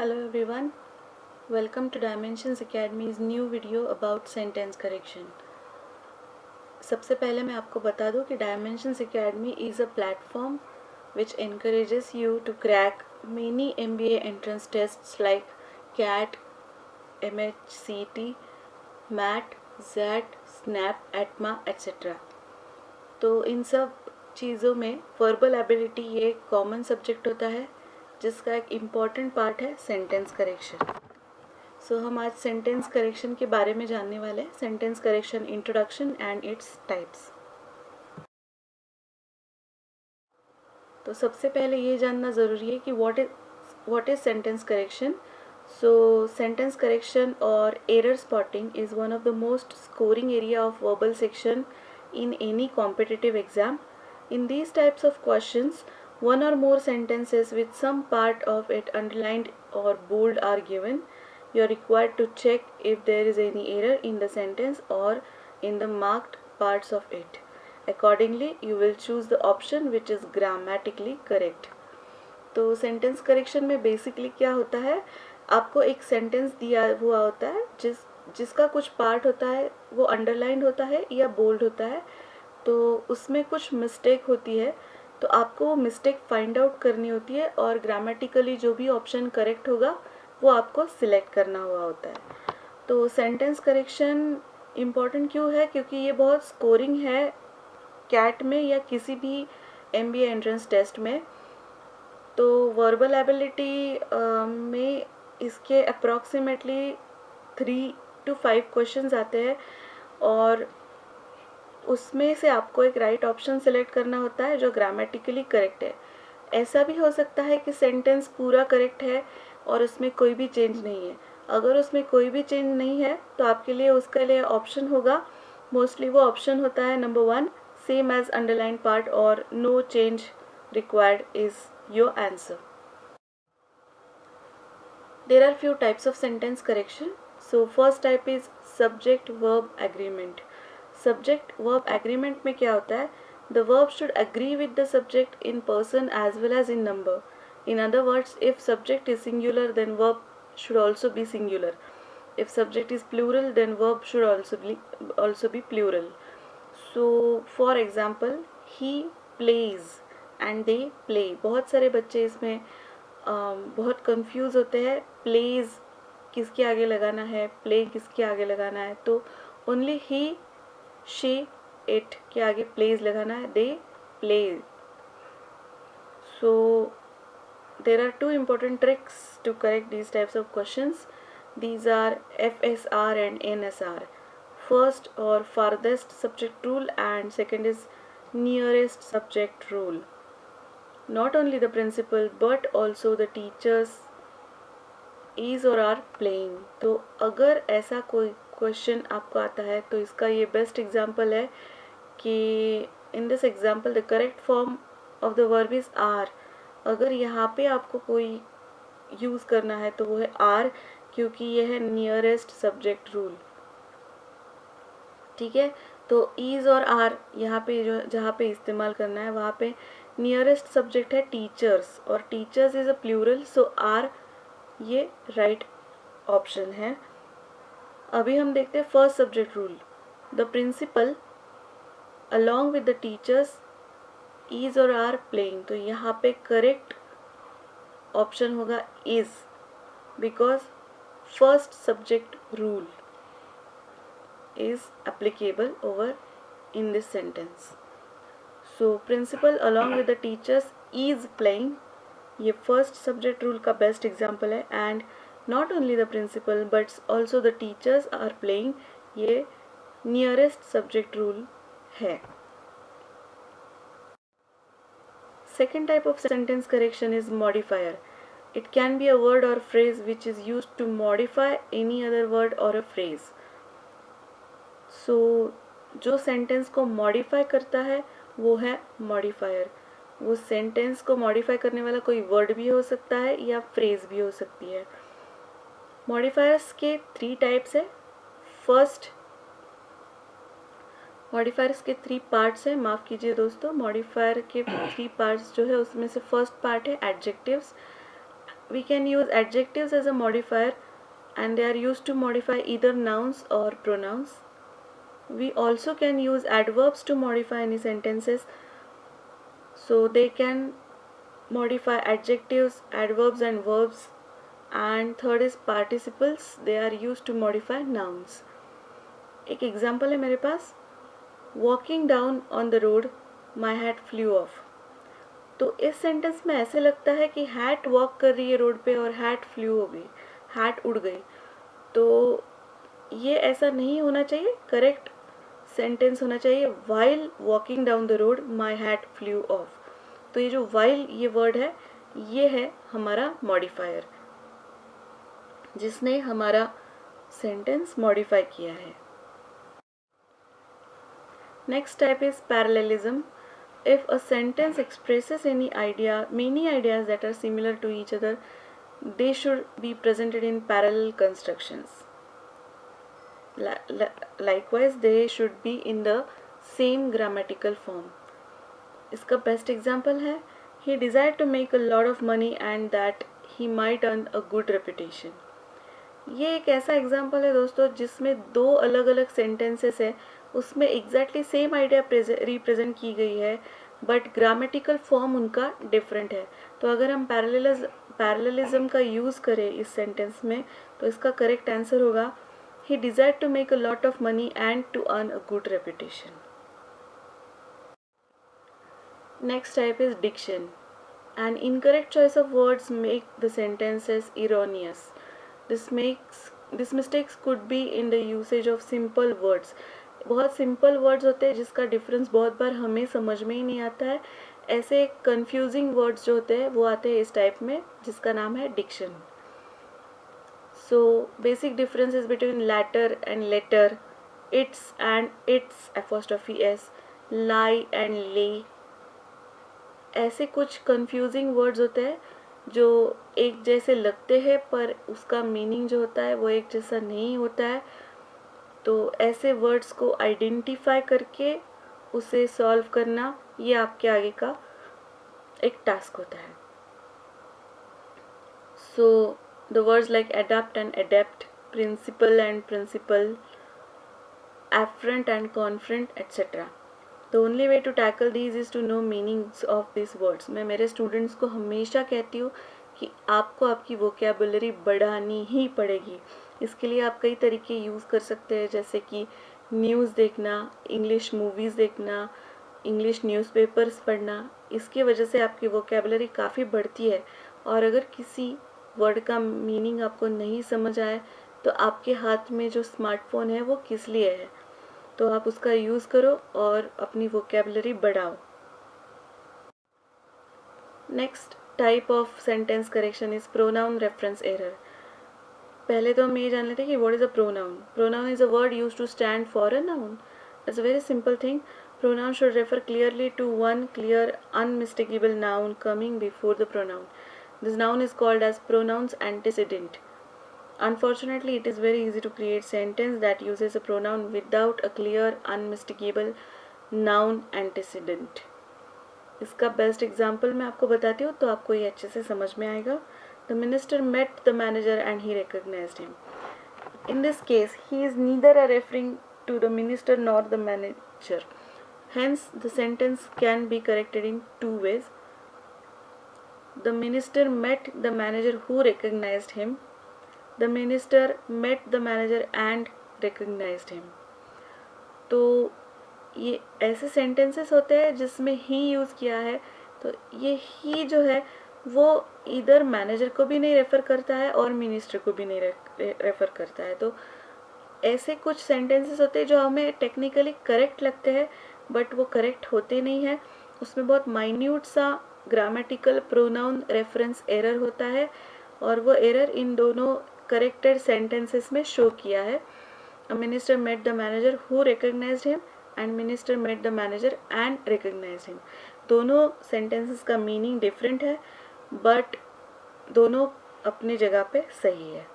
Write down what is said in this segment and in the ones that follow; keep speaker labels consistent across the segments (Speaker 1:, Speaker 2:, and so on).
Speaker 1: Hello everyone, welcome to Dimensions Academy's new video about sentence correction. सबसे पहले मैं आपको बता दूं कि Dimensions Academy is a platform which encourages you to crack many MBA entrance tests like CAT, MHCT, MAT, ZAT, SNAP, ATMA, etc. तो इन सब चीज़ों में वर्बल एबिलिटी ये कॉमन सब्जेक्ट होता है जिसका एक इम्पॉर्टेंट पार्ट है सेंटेंस करेक्शन. सो हम आज सेंटेंस करेक्शन के बारे में जानने वाले हैं. Sentence correction introduction and its types. तो सबसे पहले ये जानना ज़रूरी है कि what is sentence correction. So sentence correction और error spotting is one of the most scoring area of verbal section in any competitive exam. In these types of questions, one or more sentences with some part of it underlined or bold are given. You are required to check if there is any error in the sentence or in the marked parts of it. Accordingly, you will choose the option which is grammatically correct. तो sentence correction में basically क्या होता है, आपको एक sentence दिया हुआ होता है जिसका कुछ पार्ट होता है वो अंडरलाइंड होता है या बोल्ड होता है, तो उसमें कुछ मिस्टेक होती है, तो आपको वो मिस्टेक फाइंड आउट करनी होती है और ग्रामेटिकली जो भी ऑप्शन करेक्ट होगा वो आपको सिलेक्ट करना हुआ होता है. तो सेंटेंस करेक्शन इम्पॉर्टेंट क्यों है, क्योंकि ये बहुत स्कोरिंग है कैट में या किसी भी MBA एंट्रेंस टेस्ट में. तो वर्बल एबिलिटी में इसके अप्रॉक्सीमेटली 3 to 5 क्वेश्चंस आते हैं और उसमें से आपको एक राइट ऑप्शन सेलेक्ट करना होता है जो ग्रामेटिकली करेक्ट है. ऐसा भी हो सकता है कि सेंटेंस पूरा करेक्ट है और उसमें कोई भी चेंज नहीं है. अगर उसमें कोई भी चेंज नहीं है तो आपके लिए उसके लिए ऑप्शन होगा, मोस्टली वो ऑप्शन होता है number 1, same as underline part और no change required is your answer. There are few types of sentence correction. So first type is subject verb agreement. Subject verb agreement में क्या होता है, the verb should agree with the subject in person as well as in number. In other words, if subject is singular then verb should also be singular. If subject is plural then verb should also be plural. So for example, he plays and they play. बहुत सारे बच्चे इसमें बहुत confuse होते हैं, pledge किसके आगे लगाना है, प्ले किसके आगे लगाना है. तो ओनली ही, शी, इट के आगे प्लेज लगाना है, they play. So there are 2 important tricks to correct these types of questions. These are FSR and NSR. First or farthest subject rule and second is nearest subject rule. Not only the principal but also the teachers is or are playing. तो अगर ऐसा कोई question आपको आता है तो इसका ये बेस्ट एग्जाम्पल है कि in this example the correct form of the verb is are. अगर यहाँ पे आपको कोई यूज़ करना है तो वो है आर, क्योंकि यह है नियरेस्ट सब्जेक्ट रूल. ठीक है, तो इज और आर यहाँ पे जो जहाँ पे इस्तेमाल करना है वहाँ पे नियरेस्ट सब्जेक्ट है टीचर्स और teachers is a plural, so are ये राइट ऑप्शन है. अभी हम देखते हैं first subject rule. The principal along with the teachers is or are playing. तो यहाँ पे करेक्ट ऑप्शन होगा is, because first subject rule is applicable over in this sentence. So principal along with the teachers is playing, ये first subject rule का best example है. and not only the principal but also the teachers are playing, ये nearest subject rule है. Second type of sentence correction is modifier. It can be a word or phrase which is used to modify any other word or a phrase. सो जो sentence को modify करता है वो है modifier. वो sentence को modify करने वाला कोई वर्ड भी हो सकता है या फ्रेज भी हो सकती है. मॉडिफायर्स के 3 टाइप्स है. फर्स्ट, मॉडिफायर्स के 3 पार्ट्स हैं, माफ़ कीजिए दोस्तों. मॉडिफायर के 3 पार्ट्स जो है उसमें से फर्स्ट पार्ट है adjectives, we can use adjectives as a modifier, and they are used to modify either nouns or pronouns. We also can use adverbs to modify any sentences, so they can modify adjectives, adverbs and verbs. And third is participles, they are used to modify nouns. एक example है मेरे पास, walking down on the road my hat flew off. तो इस sentence में ऐसे लगता है कि हैट वॉक कर रही है रोड पे और हैट फ्लू हो गई, हैट उड़ गई। तो ये ऐसा नहीं होना चाहिए, करेक्ट सेंटेंस होना चाहिए while walking down the road my hat flew off. तो ये जो वाइल ये वर्ड है, ये है हमारा मॉडिफायर जिसने हमारा सेंटेंस मॉडिफाई किया है। Next type is parallelism. If a sentence expresses many ideas that are similar to each other, they should be presented in parallel constructions. Likewise, they should be in the same grammatical form. इसका best example है, he desired to make a lot of money and that he might earn a good reputation. ये एक ऐसा example है दोस्तों जिसमें दो अलग अलग सेंटेंसेस है, उसमें एग्जैक्टली सेम आइडिया रिप्रेजेंट की गई है, बट ग्रामेटिकल फॉर्म उनका डिफरेंट है। तो अगर हम पैरेललिज्म का यूज़ करें इस सेंटेंस में, तो इसका करेक्ट आंसर होगा, he desired to make a lot of money and to earn a good reputation. Next type is diction. An incorrect choice of words make the sentences erroneous. This mistakes could be in the usage of simple words. बहुत simple words होते हैं जिसका difference बहुत बार हमें समझ में ही नहीं आता है। ऐसे कंफ्यूजिंग वर्ड्स जो होते हैं वो आते हैं इस टाइप में, जिसका नाम है diction. So basic differences between later and letter, its and its apostrophe s, lie and lay, ऐसे कुछ कंफ्यूजिंग वर्ड्स होते हैं जो एक जैसे लगते हैं पर उसका मीनिंग जो होता है वो एक जैसा नहीं होता है। तो ऐसे वर्ड्स को आइडेंटिफाई करके उसे सॉल्व करना, ये आपके आगे का एक टास्क होता है। So the words like adapt and adept, principle and principal, afferent and confront etcetera. The only way to tackle these is to know meanings of these words. मैं मेरे स्टूडेंट्स को हमेशा कहती हूँ कि आपको आपकी वोकेबुलरी बढ़ानी ही पड़ेगी। इसके लिए आप कई तरीके यूज़ कर सकते हैं, जैसे कि न्यूज़ देखना, इंग्लिश मूवीज़ देखना, इंग्लिश न्यूज़पेपर्स पढ़ना। इसकी वजह से आपकी वोकेबुलरी काफ़ी बढ़ती है। और अगर किसी वर्ड का मीनिंग आपको नहीं समझ आए तो आपके हाथ में जो स्मार्टफोन है वो किस लिए है, तो आप उसका यूज़ करो और अपनी वोकेबुलरी बढ़ाओ। Next type of sentence correction is pronoun reference error. पहले तो हम ये जान लेते हैं कि what is a pronoun. Pronoun is a word used to stand for a noun. It's a very simple thing. Pronoun should refer clearly to one clear, unmistakable noun coming before the pronoun. This noun is called as pronoun's antecedent. Unfortunately, it is very easy to create sentence that uses a pronoun without a clear, unmistakable noun antecedent. इसका best example मैं आपको बताती हूँ तो आपको ये अच्छे से समझ में आएगा। The minister met the manager and he recognized him. In this case, he is neither a referring to the minister nor the manager. Hence, the sentence can be corrected in two ways. The minister met the manager who recognized him. The minister met the manager and recognized him. तो ये ऐसे sentences होते हैं जिसमें ही use किया है। तो ये ही जो है वो इधर मैनेजर को भी नहीं रेफ़र करता है और मिनिस्टर को भी नहीं रेफ़र करता है। तो ऐसे कुछ सेंटेंसेस होते हैं जो हमें टेक्निकली करेक्ट लगते हैं बट वो करेक्ट होते नहीं हैं। उसमें बहुत माइन्यूट सा ग्रामेटिकल प्रोनाउन रेफरेंस एरर होता है और वो एरर इन दोनों करेक्टेड सेंटेंसेस में शो किया है। A minister met the manager who recognized him and minister met the manager and recognized him. दोनों सेंटेंसेस का मीनिंग डिफरेंट है बट दोनों अपनी जगह पे सही है।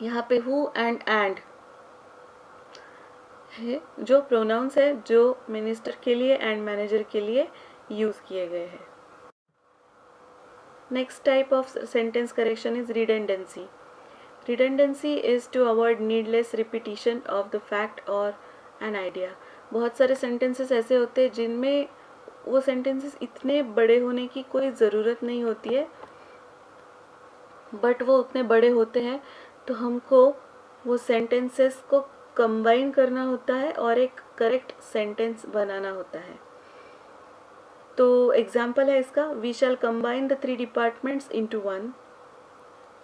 Speaker 1: यहाँ पे who and है जो प्रोनाउंस है जो मिनिस्टर के लिए एंड मैनेजर के लिए यूज़ किए गए हैं। Next type of sentence correction is redundancy. Redundancy is to avoid needless repetition of the fact or an idea. बहुत सारे sentences ऐसे होते हैं जिनमें वो sentences इतने बड़े होने की कोई ज़रूरत नहीं होती है, बट वो उतने बड़े होते हैं, तो हमको वो sentences को कंबाइन करना होता है और एक करेक्ट सेंटेंस बनाना होता है. तो एग्जाम्पल है इसका, we shall combine the 3 departments into 1.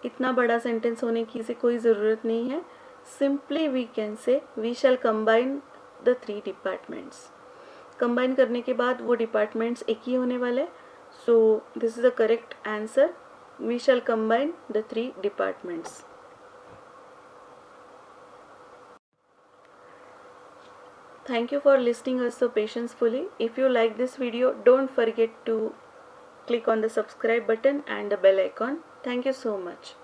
Speaker 1: इतना बड़ा सेंटेंस होने की से कोई ज़रूरत नहीं है. Simply we can say we shall combine the 3 departments. Combine करने के बाद वो डिपार्टमेंट्स एक ही होने वाले. So this is the correct answer. We shall combine the 3 departments. Thank you for listening us so patientfully. If you like this video, don't forget to click on the subscribe button and the bell icon. Thank you so much.